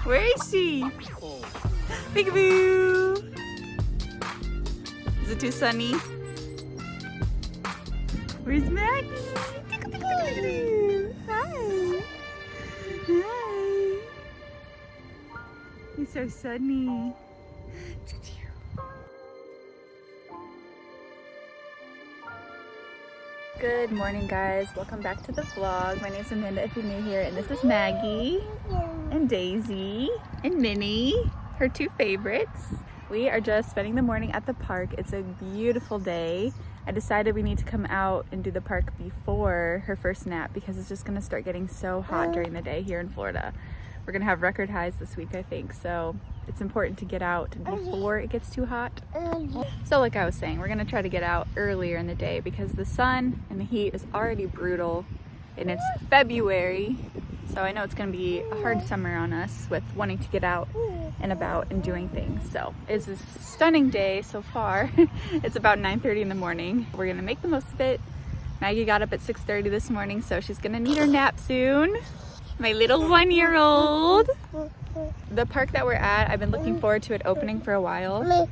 Where is she? Peekaboo! Is it too sunny? Where's Maggie? Peekaboo! Hi! Hi! You're so sunny. Good morning, guys. Welcome back to the vlog. My name's Amanda if you're new here, and this is Maggie and Daisy and Minnie, her two favorites. We are just spending the morning at the park. It's a beautiful day. I decided we need to come out and do the park before her first nap because it's just gonna start getting so hot during the day here in Florida. We're gonna have record highs this week, I think, so it's important to get out before it gets too hot. So like I was saying, we're gonna try to get out earlier in the day because the sun and the heat is already brutal and it's February. So I know it's gonna be a hard summer on us with wanting to get out and about and doing things. So it's a stunning day so far. It's about 9:30 in the morning. We're gonna make the most of it. Maggie got up at 6:30 this morning, so she's gonna need her nap soon. My little 1-year-old. The park that we're at, I've been looking forward to it opening for a while,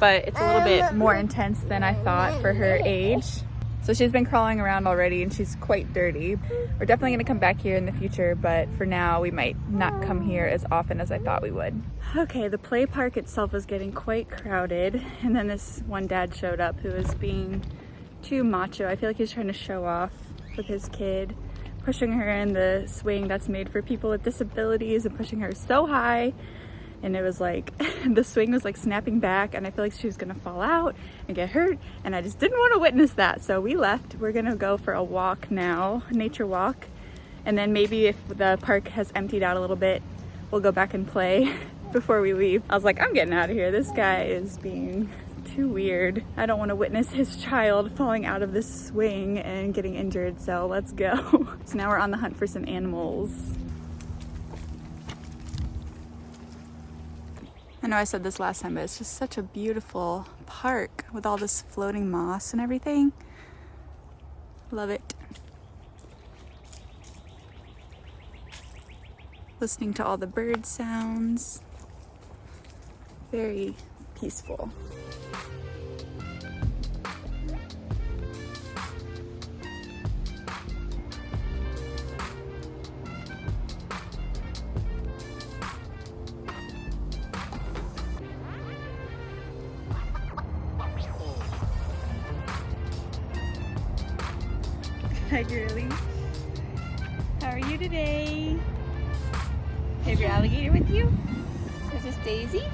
but it's a little bit more intense than I thought for her age. So she's been crawling around already and she's quite dirty. We're definitely gonna come back here in the future, but for now we might not come here as often as I thought we would. Okay, the play park itself is getting quite crowded, and then this one dad showed up who was being too macho. I feel like he's trying to show off with his kid, pushing her in the swing that's made for people with disabilities and pushing her so high, and it was like the swing was like snapping back and I feel like she was gonna fall out and get hurt, and I just didn't want to witness that, so we left. We're gonna go for a walk now, a nature walk, and then maybe if the park has emptied out a little bit we'll go back and play before we leave. I was like, I'm getting out of here. This guy is being too weird. I don't want to witness his child falling out of this swing and getting injured, so let's go. So now we're on the hunt for some animals. I know I said this last time, but it's just such a beautiful park with all this floating moss and everything. Love it. Listening to all the bird sounds. Very peaceful. Hi, girly. How are you today? Have your alligator with you? Is this Daisy?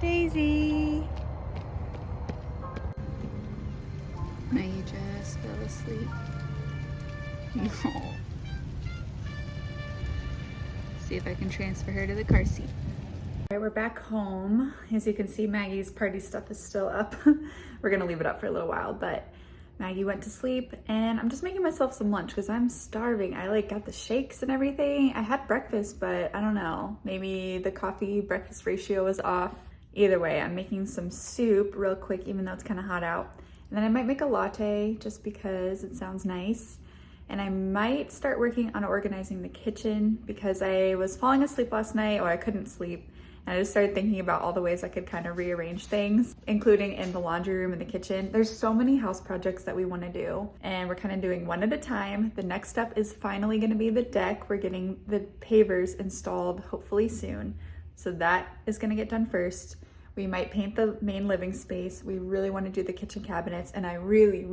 Daisy! Maggie just fell asleep. No. See if I can transfer her to the car seat. All right, we're back home. As you can see, Maggie's party stuff is still up. We're gonna leave it up for a little while, but Maggie went to sleep and I'm just making myself some lunch because I'm starving. I like got the shakes and everything. I had breakfast, but I don't know, maybe the coffee breakfast ratio was off. Either way, I'm making some soup real quick, even though it's kind of hot out. And then I might make a latte just because it sounds nice. And I might start working on organizing the kitchen because I was falling asleep last night, or I couldn't sleep. And I just started thinking about all the ways I could kind of rearrange things, including in the laundry room and the kitchen. There's so many house projects that we want to do, and we're kind of doing one at a time. The next step is finally going to be the deck. We're getting the pavers installed hopefully soon. So that is going to get done first. We might paint the main living space. We really want to do the kitchen cabinets, and I really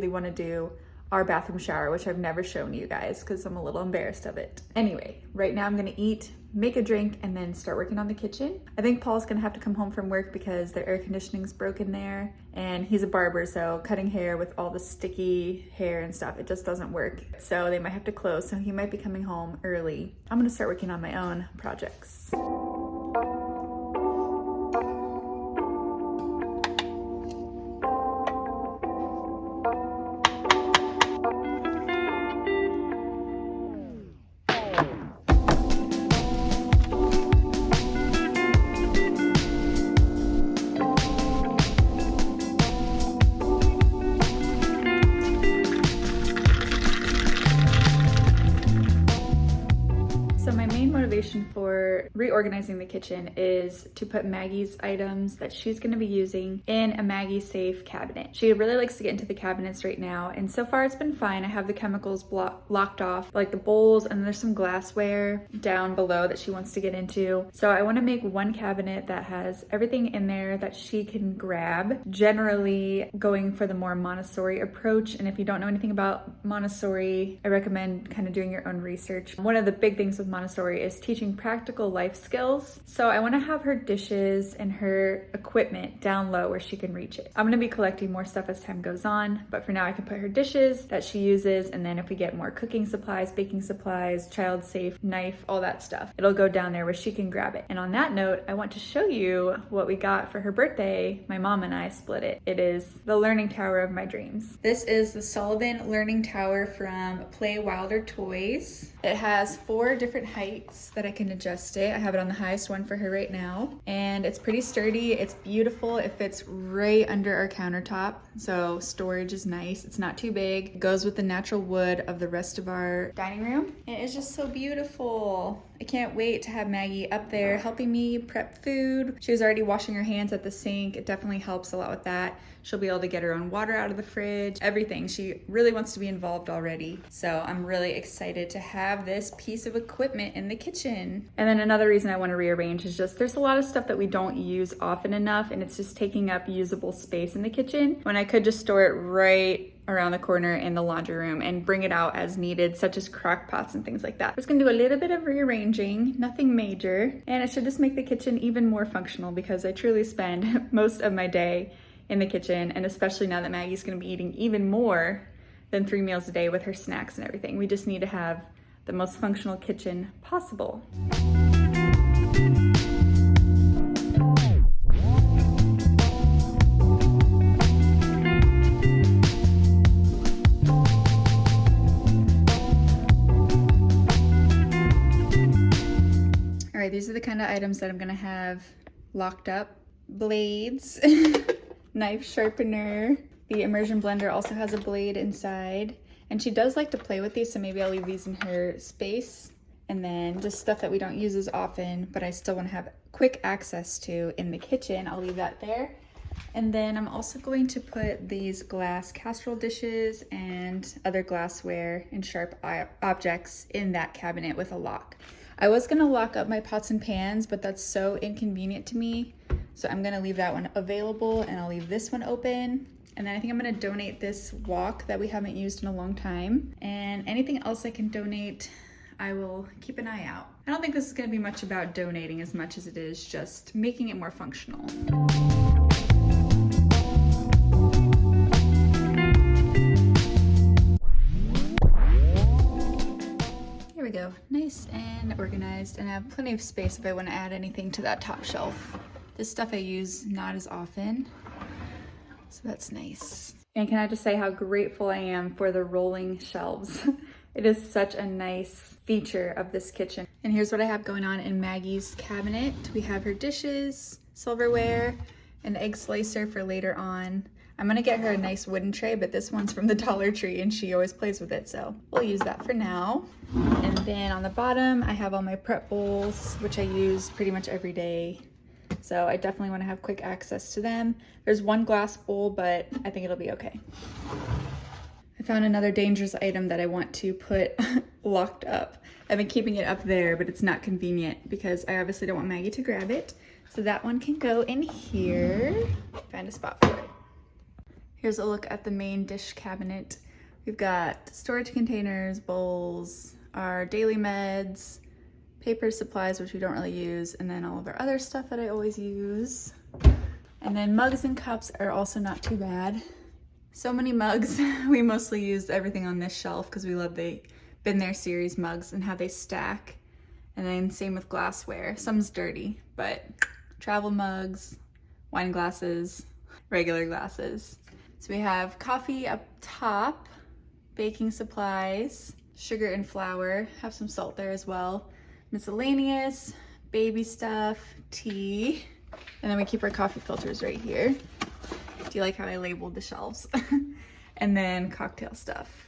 want to do our bathroom shower, which I've never shown you guys because I'm a little embarrassed of it. Anyway, right now I'm gonna eat, make a drink, and then start working on the kitchen. I think Paul's gonna have to come home from work because their air conditioning's broken there, and he's a barber, so cutting hair with all the sticky hair and stuff, it just doesn't work. So they might have to close, so he might be coming home early. I'm gonna start working on my own projects. motivation for reorganizing the kitchen is to put Maggie's items that she's gonna be using in a Maggie safe cabinet. She really likes to get into the cabinets right now, and so far it's been fine. I have the chemicals locked off, like the bowls, and there's some glassware down below that she wants to get into. So I wanna make one cabinet that has everything in there that she can grab, generally going for the more Montessori approach. And if you don't know anything about Montessori, I recommend kind of doing your own research. One of the big things with Montessori is teaching practical life skills. So I want to have her dishes and her equipment down low where she can reach it. I'm going to be collecting more stuff as time goes on, but for now I can put her dishes that she uses, and then if we get more cooking supplies, baking supplies, child safe, knife, all that stuff, it'll go down there where she can grab it. And on that note, I want to show you what we got for her birthday. My mom and I split it. It is the learning tower of my dreams. This is the Sullivan Learning Tower from Play Wilder Toys. It has 4 different heights that I can adjust it. I have it on the highest one for her right now. And it's pretty sturdy, it's beautiful. It fits right under our countertop, so storage is nice. It's not too big. It goes with the natural wood of the rest of our dining room. And it's just so beautiful. I can't wait to have Maggie up there helping me prep food. She was already washing her hands at the sink. It definitely helps a lot with that. She'll be able to get her own water out of the fridge, everything. She really wants to be involved already. So I'm really excited to have this piece of equipment in the kitchen. And then another reason I want to rearrange is just there's a lot of stuff that we don't use often enough, and it's just taking up usable space in the kitchen when I could just store it right around the corner in the laundry room and bring it out as needed, such as crock pots and things like that. I'm just gonna do a little bit of rearranging, nothing major, and it should just make the kitchen even more functional because I truly spend most of my day in the kitchen, and especially now that Maggie's gonna be eating even more than 3 meals a day with her snacks and everything. We just need to have the most functional kitchen possible. All right, these are the kind of items that I'm gonna have locked up. Blades, knife sharpener. The immersion blender also has a blade inside, and she does like to play with these, so maybe I'll leave these in her space. And then just stuff that we don't use as often, but I still want to have quick access to in the kitchen, I'll leave that there. And then I'm also going to put these glass casserole dishes and other glassware and sharp objects in that cabinet with a lock. I was gonna lock up my pots and pans, but that's so inconvenient to me. So I'm gonna leave that one available, and I'll leave this one open. And then I think I'm gonna donate this wok that we haven't used in a long time. And anything else I can donate, I will keep an eye out. I don't think this is gonna be much about donating as much as it is just making it more functional. Here we go, nice and organized, and I have plenty of space if I wanna add anything to that top shelf. This stuff I use not as often, so that's nice. And can I just say how grateful I am for the rolling shelves. It is such a nice feature of this kitchen. And here's what I have going on in Maggie's cabinet. We have her dishes, silverware, an egg slicer for later on. I'm gonna get her a nice wooden tray, but this one's from the Dollar Tree and she always plays with it, so we'll use that for now. And then on the bottom, I have all my prep bowls, which I use pretty much every day. So I definitely want to have quick access to them. There's one glass bowl, but I think it'll be okay. I found another dangerous item that I want to put locked up. I've been keeping it up there, but it's not convenient because I obviously don't want Maggie to grab it. So that one can go in here. Find a spot for it. Here's a look at the main dish cabinet. We've got storage containers, bowls, our daily meds, paper supplies, which we don't really use, and then all of our other stuff that I always use. And then mugs and cups are also not too bad. So many mugs. We mostly use everything on this shelf because we love the Been There series mugs and how they stack. And then same with glassware. Some's dirty, but travel mugs, wine glasses, regular glasses. So we have coffee up top, baking supplies, sugar and flour, have some salt there as well. Miscellaneous, baby stuff, tea, and then we keep our coffee filters right here. Do you like how I labeled the shelves? And then cocktail stuff.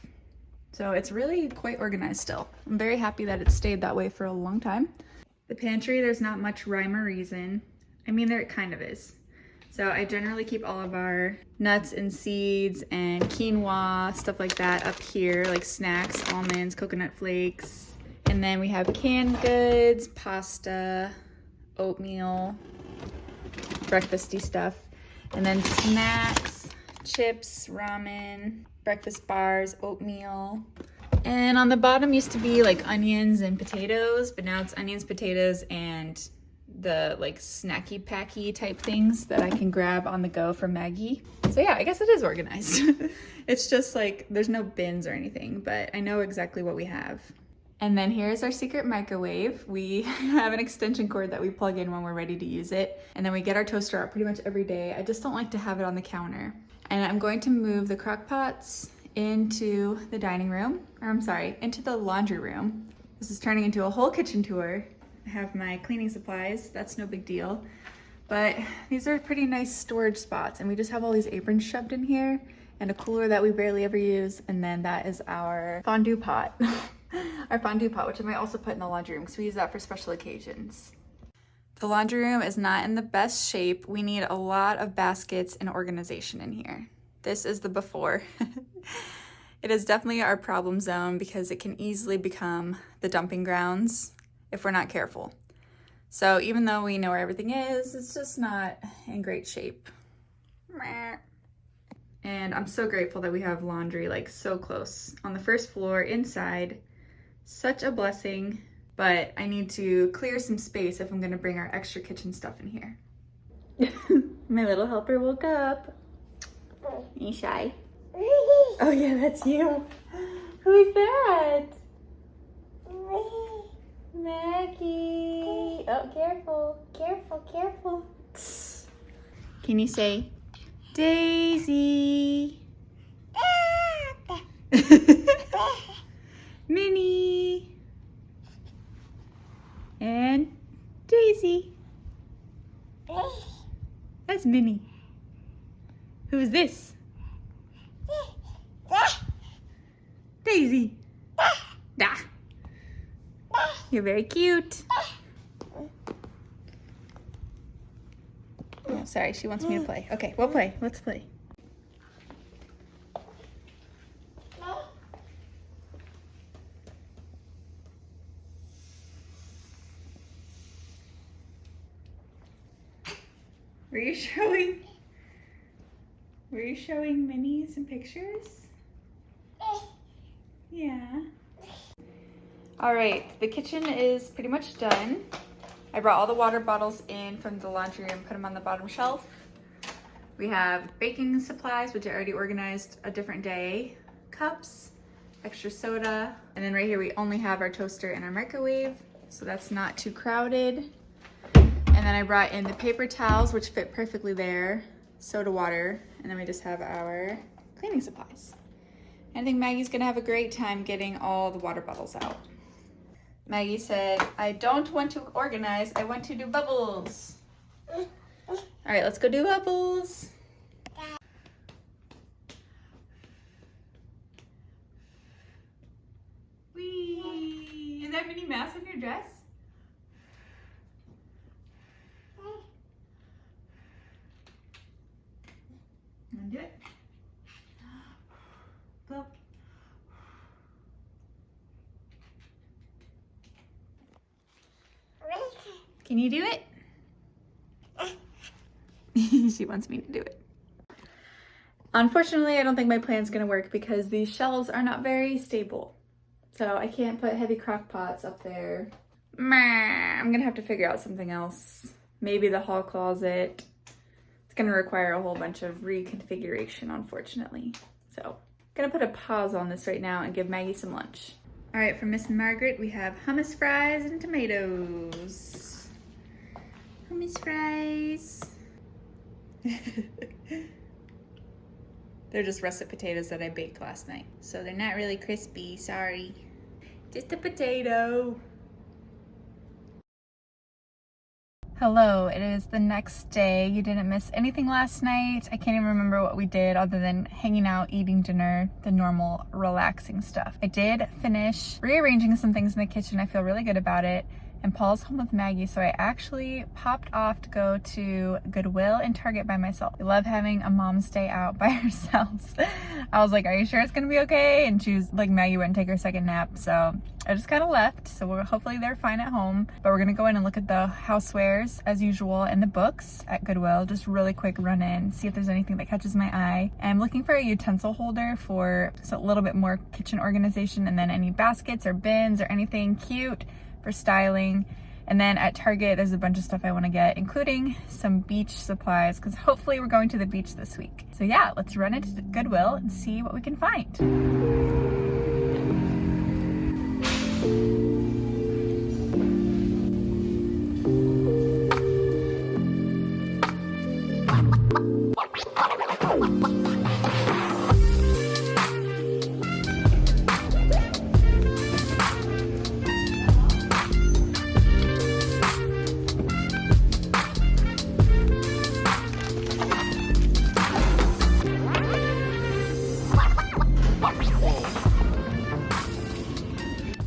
So it's really quite organized still. I'm very happy that it stayed that way for a long time. The pantry, there's not much rhyme or reason. I mean, there kind of is. So I generally keep all of our nuts and seeds and quinoa, stuff like that up here, like snacks, almonds, coconut flakes. And then we have canned goods, pasta, oatmeal, breakfasty stuff. And then snacks, chips, ramen, breakfast bars, oatmeal. And on the bottom used to be like onions and potatoes, but now it's onions, potatoes, and the like snacky packy type things that I can grab on the go from Maggie. So yeah, I guess it is organized. It's just like there's no bins or anything, but I know exactly what we have. And then here's our secret microwave. We have an extension cord that we plug in when we're ready to use it. And then we get our toaster out pretty much every day. I just don't like to have it on the counter. And I'm going to move the crock pots into the dining room, or I'm sorry, into the laundry room. This is turning into a whole kitchen tour. I have my cleaning supplies, that's no big deal. But these are pretty nice storage spots, and we just have all these aprons shoved in here and a cooler that we barely ever use. And then that is our fondue pot. Our fondue pot, which I might also put in the laundry room because we use that for special occasions. The laundry room is not in the best shape. We need a lot of baskets and organization in here. This is the before. It is definitely our problem zone because it can easily become the dumping grounds if we're not careful. So even though we know where everything is, it's just not in great shape. And I'm so grateful that we have laundry like so close on the first floor inside. Such a blessing, but I need to clear some space if I'm gonna bring our extra kitchen stuff in here. My little helper woke up. Are you shy? Oh yeah, that's you. Who is that? Maggie. Oh, careful, careful, careful. Can you say Daisy? Minnie. And Daisy. That's Minnie. Who is this? Daisy. Da. You're very cute. Oh, sorry, she wants me to play. Okay, we'll play. Let's play. Were you showing Minnie some pictures? Yeah. All right, the kitchen is pretty much done. I brought all the water bottles in from the laundry room, put them on the bottom shelf. We have baking supplies, which I already organized a different day, cups, extra soda, and then right here we only have our toaster and our microwave, so that's not too crowded. And then I brought in the paper towels, which fit perfectly there, soda water, and then we just have our cleaning supplies. I think Maggie's gonna have a great time getting all the water bottles out. Maggie said, I don't want to organize, I want to do bubbles. All right, let's go do bubbles. Whee! Is that Minnie Mouse on your dress? You wanna do it? Blow. Can you do it? She wants me to do it. Unfortunately, I don't think my plan's gonna work because these shelves are not very stable. So I can't put heavy crock pots up there. I'm gonna have to figure out something else. Maybe the hall closet. It's gonna require a whole bunch of reconfiguration, unfortunately. So I'm gonna put a pause on this right now and give Maggie some lunch. All right, for Miss Margaret, we have hummus fries and tomatoes. Hummus fries. They're just russet potatoes that I baked last night. So they're not really crispy, sorry. Just a potato. Hello, it is the next day. You didn't miss anything last night. I can't even remember what we did other than hanging out, eating dinner, the normal relaxing stuff. I did finish rearranging some things in the kitchen. I feel really good about it. and Paul's home with Maggie, so I actually popped off to go to Goodwill and Target by myself. I love having a mom's day out by ourselves. I was like, are you sure it's gonna be okay? And she was like, Maggie wouldn't take her second nap, so I just kind of left. So hopefully they're fine at home, but we're gonna go in and look at the housewares as usual and the books at Goodwill. Just really quick run in, see if there's anything that catches my eye. And I'm looking for a utensil holder for just a little bit more kitchen organization, and then any baskets or bins or anything cute for styling. And then at Target, there's a bunch of stuff I want to get, including some beach supplies, because hopefully we're going to the beach this week. So yeah, let's run into Goodwill and see what we can find.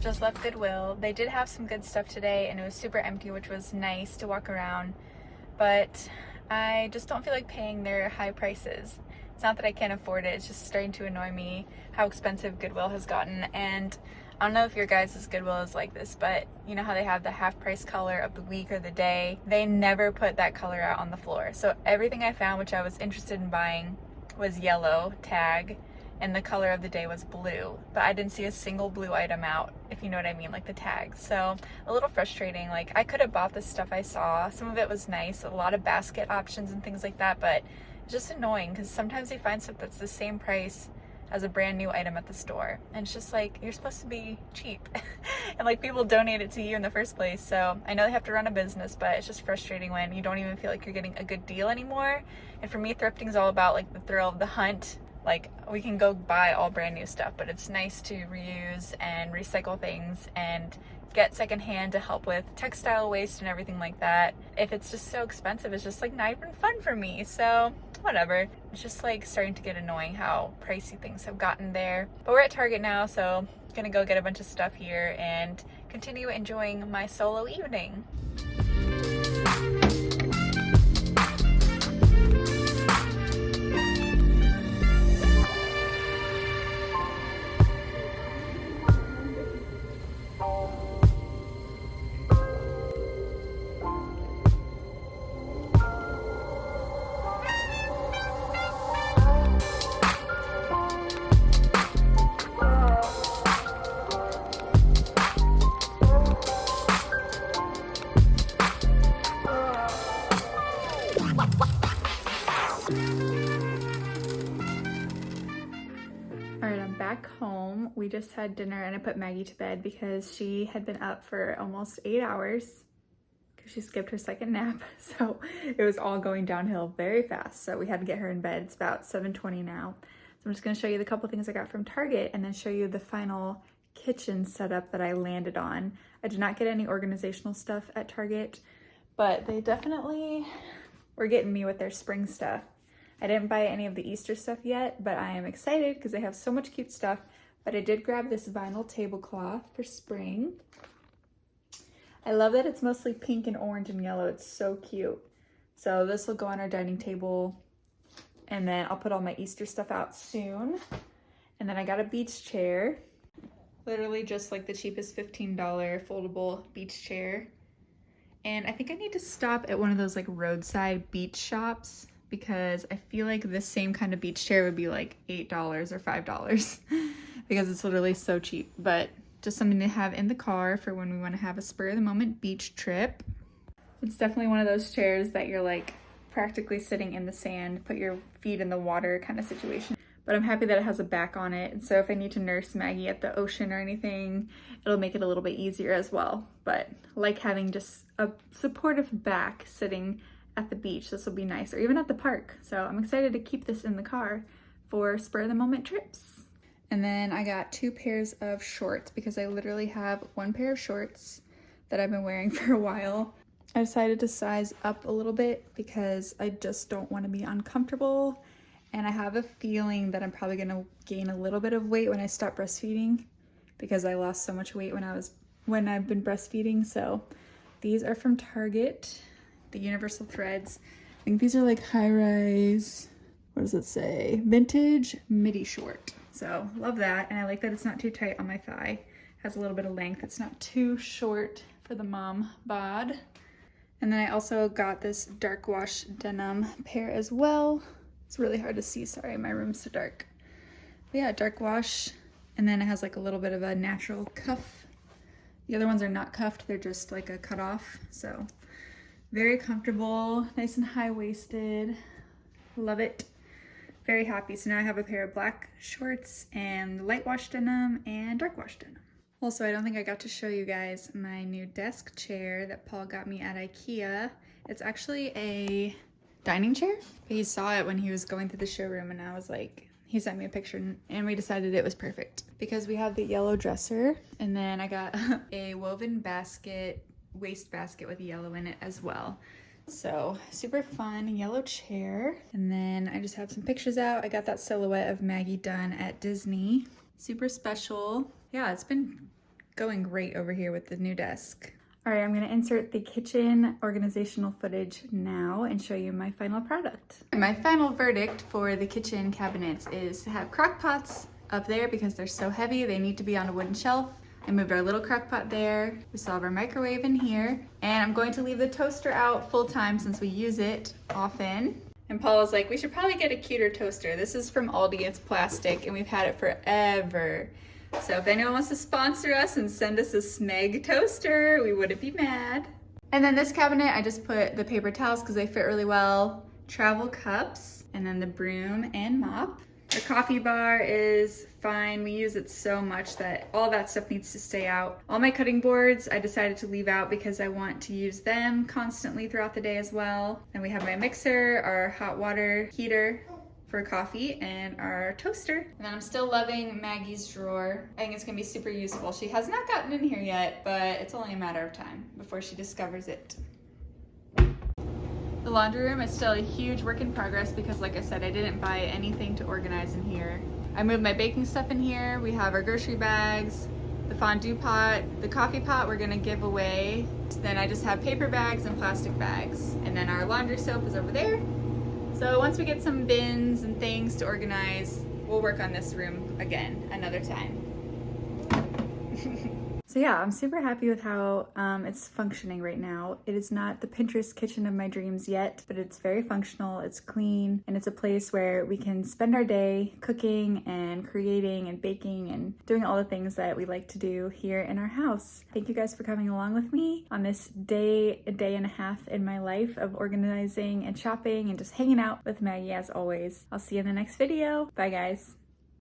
Just left Goodwill. They did have some good stuff today and it was super empty, which was nice to walk around, but I just don't feel like paying their high prices. It's not that I can't afford it, it's just starting to annoy me how expensive Goodwill has gotten. And I don't know if your guys' Goodwill is like this, but you know how they have the half price color of the week or the day? They never put that color out on the floor. So everything I found which I was interested in buying was yellow tag, and the color of the day was blue, but I didn't see a single blue item out, if you know what I mean, like the tags. So a little frustrating. Like, I could have bought the stuff I saw. Some of it was nice, a lot of basket options and things like that, but it's just annoying because sometimes you find stuff that's the same price as a brand new item at the store, and it's just like, you're supposed to be cheap and like people donate it to you in the first place. So I know they have to run a business, but it's just frustrating when you don't even feel like you're getting a good deal anymore. And for me, thrifting is all about like the thrill of the hunt. Like, we can go buy all brand new stuff, but it's nice to reuse and recycle things and get secondhand to help with textile waste and everything like that. If it's just so expensive, it's just like not even fun for me. So whatever. It's just like starting to get annoying how pricey things have gotten there. But we're at Target now, so gonna go get a bunch of stuff here and continue enjoying my solo evening. Alright, I'm back home. We just had dinner and I put Maggie to bed because she had been up for almost 8 hours because she skipped her second nap. So it was all going downhill very fast. So we had to get her in bed. It's about 7:20 now. So I'm just going to show you the couple things I got from Target and then show you the final kitchen setup that I landed on. I did not get any organizational stuff at Target, but they definitely were getting me with their spring stuff. I didn't buy any of the Easter stuff yet, but I am excited because they have so much cute stuff. But I did grab this vinyl tablecloth for spring. I love that it's mostly pink and orange and yellow. It's so cute. So this will go on our dining table, and then I'll put all my Easter stuff out soon. And then I got a beach chair. Literally just like the cheapest $15 foldable beach chair. And I think I need to stop at one of those like roadside beach shops, because I feel like the same kind of beach chair would be like $8 or $5 because it's literally so cheap. But just something to have in the car for when we want to have a spur of the moment beach trip. It's definitely one of those chairs that you're like practically sitting in the sand, put your feet in the water kind of situation. But I'm happy that it has a back on it. And so if I need to nurse Maggie at the ocean or anything, it'll make it a little bit easier as well. But I like having just a supportive back sitting at the beach. This will be nice, or even at the park. So I'm excited to keep this in the car for spur of the moment trips. And then I got 2 pairs of shorts because I literally have 1 pair of shorts that I've been wearing for a while. I decided to size up a little bit because I just don't want to be uncomfortable. And I have a feeling that I'm probably gonna gain a little bit of weight when I stop breastfeeding because I lost so much weight when I was when I've been breastfeeding. So these are from Target, the universal threads. I think these are like high rise, what does it say? Vintage midi short. So love that. And I like that it's not too tight on my thigh. Has a little bit of length. It's not too short for the mom bod. And then I also got this dark wash denim pair as well. It's really hard to see, sorry, my room's so dark. But yeah, dark wash. And then it has like a little bit of a natural cuff. The other ones are not cuffed, they're just like a cutoff. So very comfortable, nice and high-waisted. Love it. Very happy. So now I have a pair of black shorts and light wash denim and dark wash denim. Also, I don't think I got to show you guys my new desk chair that Paul got me at IKEA. It's actually a dining chair. He saw it when he was going through the showroom and I was like, he sent me a picture and we decided it was perfect because we have the yellow dresser and then I got a woven basket, waist basket with yellow in it as well. So super fun yellow chair. And then I just have some pictures out. I got that silhouette of Maggie done at Disney. Super special. Yeah, it's been going great over here with the new desk. All right, I'm gonna insert the kitchen organizational footage now and show you my final product. My final verdict for the kitchen cabinets is to have crock pots up there because they're so heavy, they need to be on a wooden shelf. I moved our little crock pot there. We still have our microwave in here. And I'm going to leave the toaster out full time since we use it often. And Paul was like, we should probably get a cuter toaster. This is from Aldi, it's plastic, and we've had it forever. So if anyone wants to sponsor us and send us a Smeg toaster, we wouldn't be mad. And then this cabinet, I just put the paper towels because they fit really well, travel cups, and then the broom and mop. Our coffee bar is fine. We use it so much that all that stuff needs to stay out. All my cutting boards, I decided to leave out because I want to use them constantly throughout the day as well. And we have my mixer, our hot water heater for coffee, and our toaster. And then I'm still loving Maggie's drawer. I think it's gonna be super useful. She has not gotten in here yet, but it's only a matter of time before she discovers it. The laundry room is still a huge work in progress because, like I said, I didn't buy anything to organize in here. I moved my baking stuff in here. We have our grocery bags, the fondue pot, the coffee pot we're gonna give away. Then I just have paper bags and plastic bags. And then our laundry soap is over there. So once we get some bins and things to organize, we'll work on this room again another time. So yeah, I'm super happy with how it's functioning right now. It is not the Pinterest kitchen of my dreams yet, but it's very functional, it's clean, and it's a place where we can spend our day cooking and creating and baking and doing all the things that we like to do here in our house. Thank you guys for coming along with me on this a day and a half in my life of organizing and shopping and just hanging out with Maggie as always. I'll see you in the next video. Bye guys.